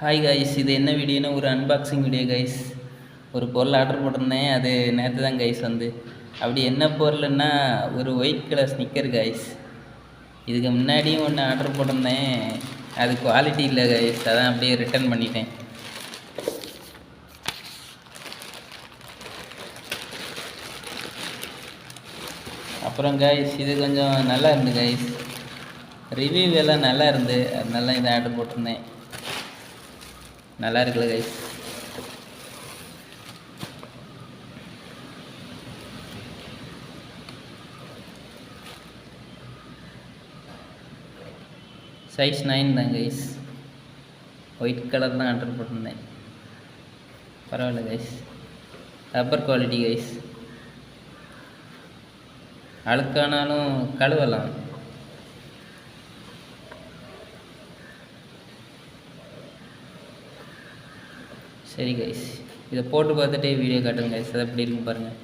Hi guys, இது என்ன வீடியோன்னா ஒரு அன்பாக்சிங் வீடியோ கைஸ். ஒரு பொருள் ஆர்டர் போட்டிருந்தேன், அது நேற்று தான் கைஸ் வந்து. அப்படி என்ன பொருள்னா ஒரு ஒயிட் கலர் ஸ்னிக்கர் கைஸ். இதுக்கு முன்னாடியும் ஒன்று ஆர்டர் போட்டிருந்தேன், அது குவாலிட்டி இல்லை கைஸ், அதான் அப்படியே ரிட்டர்ன் பண்ணிட்டேன். அப்புறம் கைஸ், இது கொஞ்சம் நல்லா இருந்து கைஸ், ரிவ்யூ எல்லாம் நல்லா இருந்து, அதனால இதை ஆர்டர் போட்டிருந்தேன். நல்லா இருக்குல்ல கைஸ். சைஸ் 9 தான் கைஸ். ஒயிட் கலர் தான் ஆர்டர் போட்டிருந்தேன். பரவாயில்ல கைஸ், ரப்பர் குவாலிட்டி கைஸ். அழுக்கானாலும் கழுவலாம். சரி கைஸ், இதை போட்டு பார்த்துட்டே வீடியோ காட்டுங்க கைஸ், அது எப்படி இருக்குன்னு பாருங்கள்.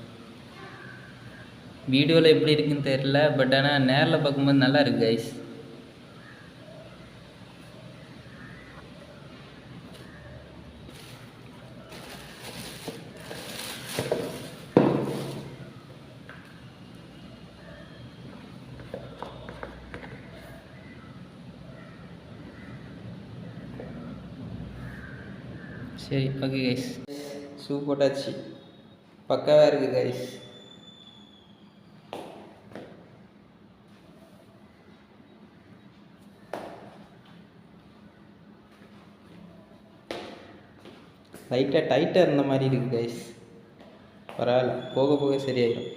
வீடியோவில் எப்படி இருக்குன்னு தெரியல, பட் ஆனால் நேரில் பார்க்கும்போது நல்லா இருக்கு கைஸ். சரி, ஓகே கைஸ், ஷூ போட்டாச்சு, பக்காவாக இருக்குது கைஸ். லைட்டாக டைட்டாக இருந்த மாதிரி இருக்குது கைஸ். பரவாயில்ல, போக போக சரியாயிடும்.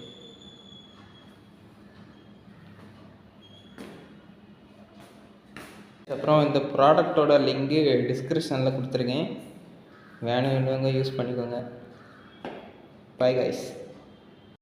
அப்புறம் இந்த ப்ராடக்டோட லிங்க்கு டிஸ்கிரிப்ஷனில் கொடுத்துருக்கேன், வேணுங்க யூஸ் பண்ணிக்கோங்க. Bye guys.